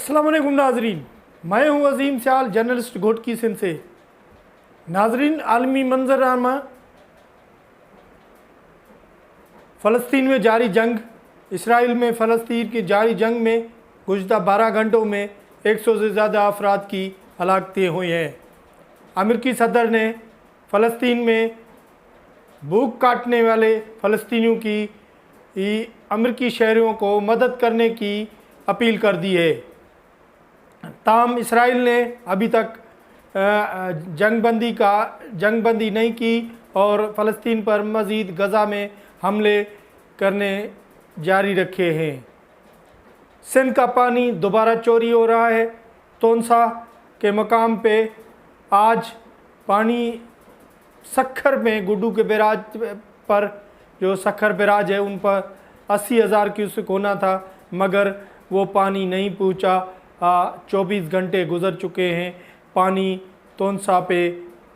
अस्सलाम वालेकुम नाजरीन, मैं हूं अजीम सियाल, जर्नलिस्ट घोटकी सिंध से। नाजरीन, आलमी मंजराना फ़लस्तीन में जारी जंग। इसराइल में फ़लस्तीन की जारी जंग में गुज़श्ता 12 घंटों में 100 से ज़्यादा अफराद की हलाकतें हुई हैं। अमेरिकी सदर ने फ़लस्तीन में भूख काटने वाले फ़लस्तीनियों की अमेरिकी शहरियों को मदद करने की अपील कर दी है। ताहम इसराइल ने अभी तक जंगबंदी नहीं की और फ़लस्तीन पर मज़ीद गज़ा में हमले करने जारी रखे हैं। सिंध का पानी दोबारा चोरी हो रहा है। तोनसा के मकाम पे आज पानी सखर में गुड्डू के बैराज पर, जो सखर बैराज है, उन पर 80,000 क्यूसेक होना था, मगर वो पानी नहीं पहुंचा। 24 घंटे गुजर चुके हैं। पानी तोनसा पे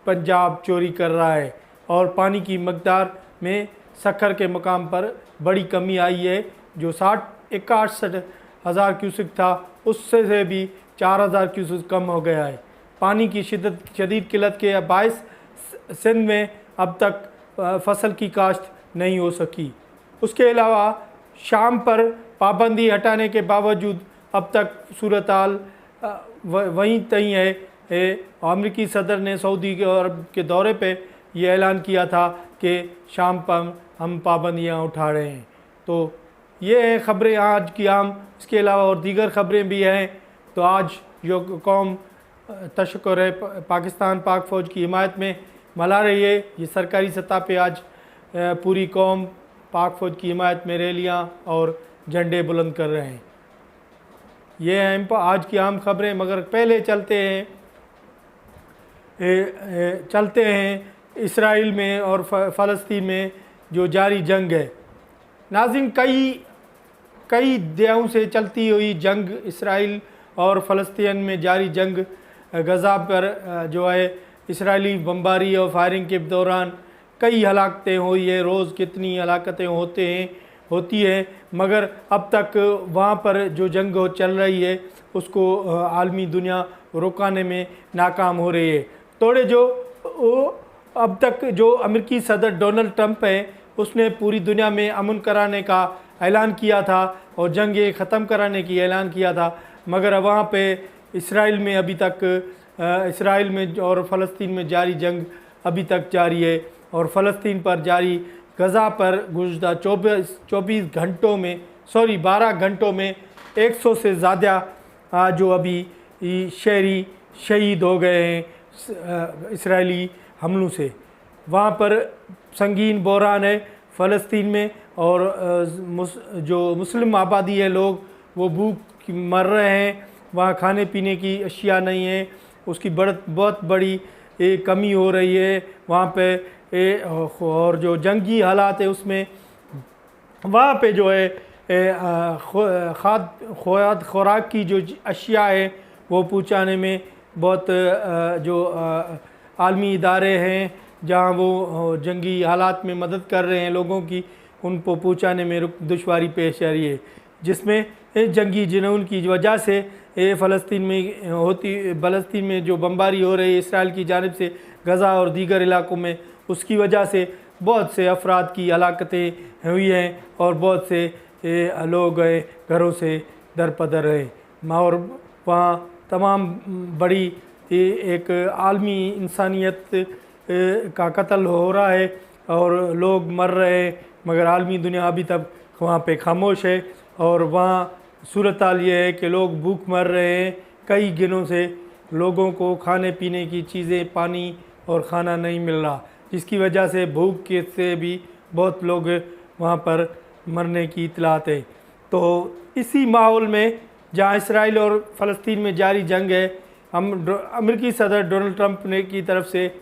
पंजाब चोरी कर रहा है और पानी की मकदार में सखर के मकाम पर बड़ी कमी आई है। जो 61,000 क्यूसेक था, उससे से भी 4,000 क्यूसेक कम हो गया है। पानी की शदीद किल्लत के बायस सिंध में अब तक फसल की काश्त नहीं हो सकी। उसके अलावा शाम पर पाबंदी हटाने के बावजूद अब तक सूरत हाल वहीं तहीं है। अमेरिकी सदर ने सऊदी अरब के दौरे पे ये ऐलान किया था कि शाम पर हम पाबंदियां उठा रहे हैं। तो ये हैं ख़बरें आज की आम। इसके अलावा और दीगर ख़बरें भी हैं। तो आज जो कौम तशक्कुर है पाकिस्तान पाक फ़ौज की हिमायत में मना रही है। ये सरकारी सतह पे आज पूरी कौम पाक फ़ौज की हिमायत में रैलियाँ और झंडे बुलंद कर रहे हैं। ये हैं आज की आम ख़बरें। मगर पहले चलते हैं इसराइल में और फ़लस्तीन में जो जारी जंग है। नाज़रीन, कई दहाइयों से चलती हुई जंग, इसराइल और फ़लस्तीन में जारी जंग, गज़ा पर जो है इसराइली बमबारी और फायरिंग के दौरान कई हलाकतें हुई है। रोज़ कितनी हलाकतें होती हैं, मगर अब तक वहाँ पर जो जंग चल रही है उसको आलमी दुनिया रुकाने में नाकाम हो रही है। अब तक जो अमेरिकी सदर डोनाल्ड ट्रंप है, उसने पूरी दुनिया में अमन कराने का ऐलान किया था और जंग ख़त्म कराने की ऐलान किया था, मगर वहाँ पे इसराइल में अभी तक इसराइल में और फ़लस्तीन में जारी जंग अभी तक जारी है। और फ़लस्तीन पर जारी गज़ा पर गुज़श्ता 12 घंटों में 100 से ज़्यादा जो अभी शहरी शहीद हो गए हैं इसराइली हमलों से। वहाँ पर संगीन बहरान है फ़लस्तीन में, और जो मुस्लिम आबादी है, लोग वो भूख मर रहे हैं। वहाँ खाने पीने की अशिया नहीं है, उसकी बहुत बड़ी कमी हो रही है वहाँ पे। और जो जंगी हालात है उसमें वहाँ पे जो है खुराक की जो अशिया है वो पहुँचाने में बहुत जो आलमी इदारे हैं जहाँ वो जंगी हालात में मदद कर रहे हैं लोगों की, उनको पहुँचाने में दुश्वारी पेश आ रही है, जिसमें जंगी जुनून की वजह से फ़लस्तीन में जो बमबारी हो रही है इसराइल की जानिब से गज़ा और दीगर इलाकों में, उसकी वजह से बहुत से अफराद की हलाकतें हुई हैं और बहुत से लोग घरों से दरपदर हैं। और वहाँ तमाम बड़ी एक आलमी इंसानियत का कत्ल हो रहा है और लोग मर रहे हैं, मगर आलमी दुनिया अभी तक वहाँ पे खामोश है। और वहाँ सूरत हाल ये है कि लोग भूख मर रहे हैं। कई दिनों से लोगों को खाने पीने की चीज़ें, पानी और खाना नहीं मिल रहा, जिसकी वजह से भूख के से भी बहुत लोग वहाँ पर मरने की इतलात है। तो इसी माहौल में जहाँ इसराइल और फ़लस्तीन में जारी जंग है, अमेरिकी सदर डोनाल्ड ट्रंप ने की तरफ से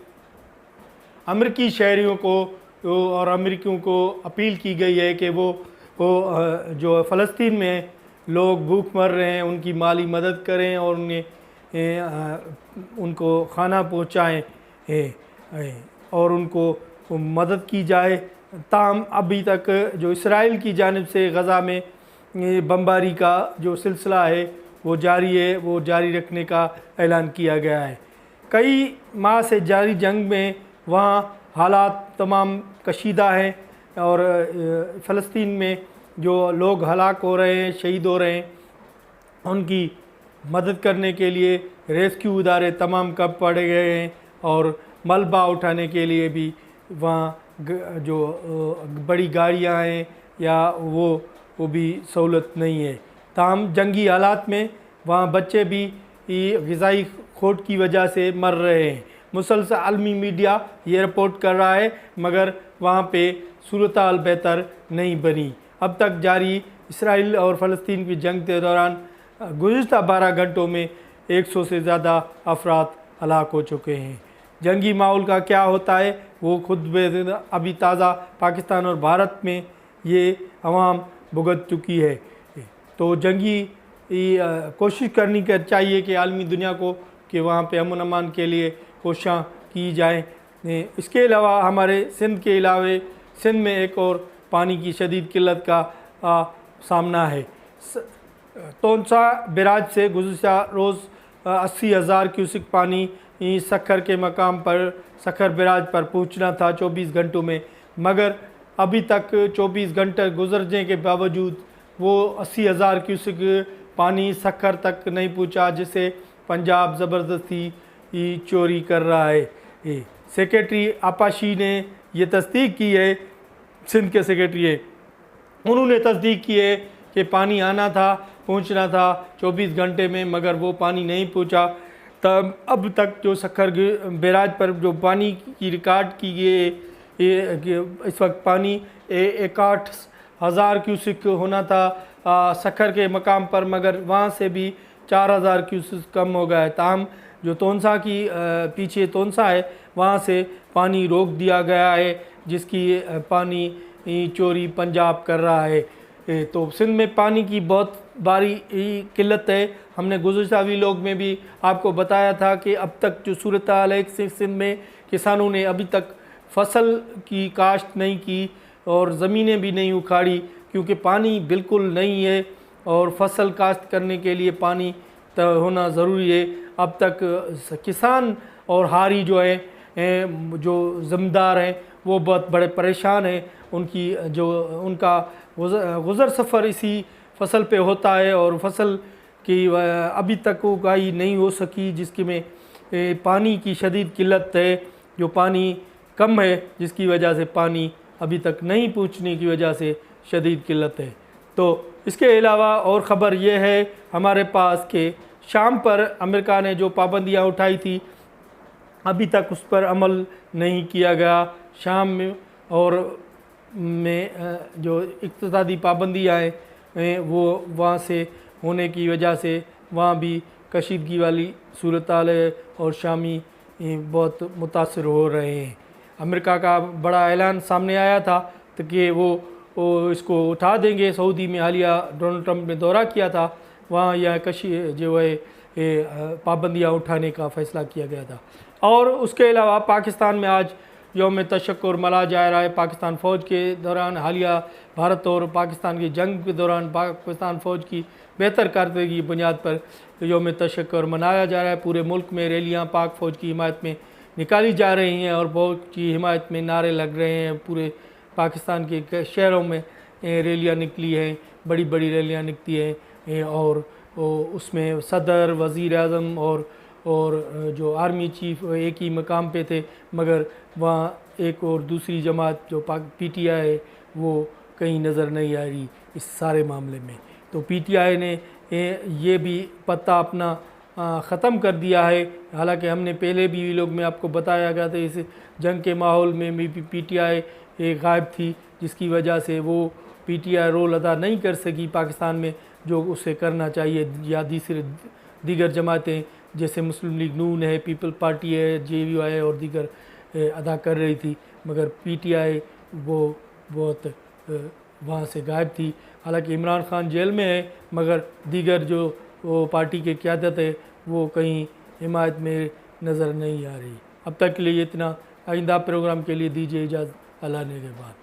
अमेरिकी शहरियों को और अमेरिकियों को अपील की गई है कि वो जो फ़लस्तीन में लोग भूख मर रहे हैं उनकी माली मदद करें और उनको खाना पहुँचाएँ और उनको मदद की जाए। ताहम अभी तक जो इसराइल की जानिब से गज़ा में बमबारी का जो सिलसिला है वो जारी है, वो जारी रखने का ऐलान किया गया है। कई माह से जारी जंग में वहाँ हालात तमाम कशीदा हैं और फ़लस्तीन में जो लोग हलाक हो रहे हैं, शहीद हो रहे हैं, उनकी मदद करने के लिए रेस्क्यू इदारे तमाम कब पड़े गए हैं और मलबा उठाने के लिए भी वहाँ जो बड़ी गाड़ियाँ हैं या वो भी सहूलत नहीं है। ताहम जंगी हालात में वहाँ बच्चे भी ग़िज़ाई खोट की वजह से मर रहे हैं। मुसलसल आलमी मीडिया ये रिपोर्ट कर रहा है, मगर वहाँ पे सूरत हाल बेहतर नहीं बनी। अब तक जारी इसराइल और फ़लस्तीन की जंग के दौरान गुज़िश्ता 12 घंटों में 100 से ज़्यादा अफराद हलाक हो चुके हैं। जंगी माहौल का क्या होता है वो खुद अभी ताज़ा पाकिस्तान और भारत में ये अवाम भुगत चुकी है। तो जंगी कोशिश करनी चाहिए कि आलमी दुनिया को कि वहाँ पे अमन अमान के लिए कोशिशां की जाएँ। इसके अलावा हमारे सिंध के अलावे सिंध में एक और पानी की शदीद किल्लत का सामना है। तोनसा बैराज से गुज़िश्ता रोज़ 80,000 क्यूसिक पानी सखर के मकाम पर सखर बैराज पर पहुंचना था 24 घंटों में, मगर अभी तक 24 घंटे गुजरने के बावजूद वो 80,000 क्यूसिक पानी सखर तक नहीं पहुंचा, जिसे पंजाब ज़बरदस्ती चोरी कर रहा है। सेक्रेटरी आपाशी ने ये तस्दीक की है, सिंध के सेक्रेटरी है, उन्होंने तस्दीक की है कि पानी आना था, पहुंचना था 24 घंटे में, मगर वो पानी नहीं पहुंचा। तब अब तक जो सखर बैराज पर जो पानी की रिकॉर्ड की गई इस वक्त पानी 61,000 क्यूसिक होना था सखर के मकाम पर, मगर वहाँ से भी 4,000 क्यूसिक कम हो गया है। ताहम जो तोनसा की पीछे तोनसा है वहाँ से पानी रोक दिया गया है, जिसकी पानी चोरी पंजाब कर रहा है। तो सिंध में पानी की बहुत भारी किल्लत है। हमने गुज़िश्ता व्लॉग में भी आपको बताया था कि अब तक जो सूरत हाल है सिंध में, किसानों ने अभी तक फसल की काश्त नहीं की और ज़मीनें भी नहीं उखाड़ी, क्योंकि पानी बिल्कुल नहीं है और फसल काश्त करने के लिए पानी होना ज़रूरी है। अब तक किसान और हारी जो है जो ज़मींदार हैं वो बहुत बड़े परेशान हैं। उनका गुज़र सफ़र इसी फसल पे होता है और फसल की अभी तक उगाई नहीं हो सकी, जिसकी में पानी की शदीद किल्लत है, जो पानी कम है, जिसकी वजह से पानी अभी तक नहीं पहुंचने की वजह से शदीद किल्लत है। तो इसके अलावा और ख़बर यह है हमारे पास कि शाम पर अमेरिका ने जो पाबंदियां उठाई थी अभी तक उस पर अमल नहीं किया गया। शाम में और में जो इक़्तिसादी पाबंदियाँ हैं वो वहाँ से होने की वजह से वहाँ भी कशीदगी वाली सूरत हाल है और शामी बहुत मुतासर हो रहे हैं। अमेरिका का बड़ा ऐलान सामने आया था तो कि वो इसको उठा देंगे। सऊदी में हालिया डोनाल्ड ट्रंप ने दौरा किया था, वहाँ यह जो है पाबंदियाँ उठाने का फ़ैसला किया गया था। और उसके अलावा पाकिस्तान में आज यौम तशक्कुर मनाया जा रहा है। पाकिस्तान फ़ौज के दौरान हालिया भारत और पाकिस्तान की जंग के दौरान पाकिस्तान फ़ौज की बेहतर कारकर्दगी की बुनियाद पर यौम तशक्कुर मनाया जा रहा है। पूरे मुल्क में रैलियाँ पाक फ़ौज की हिमायत में निकाली जा रही हैं और फ़ौज की हिमायत में नारे लग रहे हैं। पूरे पाकिस्तान के शहरों में रैलियाँ निकली हैं, बड़ी बड़ी रैलियाँ निकली हैं और उसमें सदर, वज़ीर आज़म और जो आर्मी चीफ एक ही मकाम पे थे, मगर वहाँ एक और दूसरी जमात जो PTI है वो कहीं नज़र नहीं आ रही इस सारे मामले में। तो PTI ने ये भी पत्ता अपना ख़त्म कर दिया है। हालांकि हमने पहले भी लोग में आपको बताया गया था इस जंग के माहौल में भी PTI गायब थी, जिसकी वजह से वो PTI रोल अदा नहीं कर सकी पाकिस्तान में जो उसे करना चाहिए, या दीगर जमातें जैसे मुस्लिम लीग नून है, पीपल पार्टी है, JUI है और दीगर अदा कर रही थी, मगर PTI वो बहुत वहाँ से गायब थी। हालांकि इमरान खान जेल में है, मगर दीगर जो वो पार्टी के क़यादत है वो कहीं हिमायत में नज़र नहीं आ रही। अब तक के लिए इतना, आइंदा प्रोग्राम के लिए दीजिए इजाज़त, अल्लाह ने के बाद।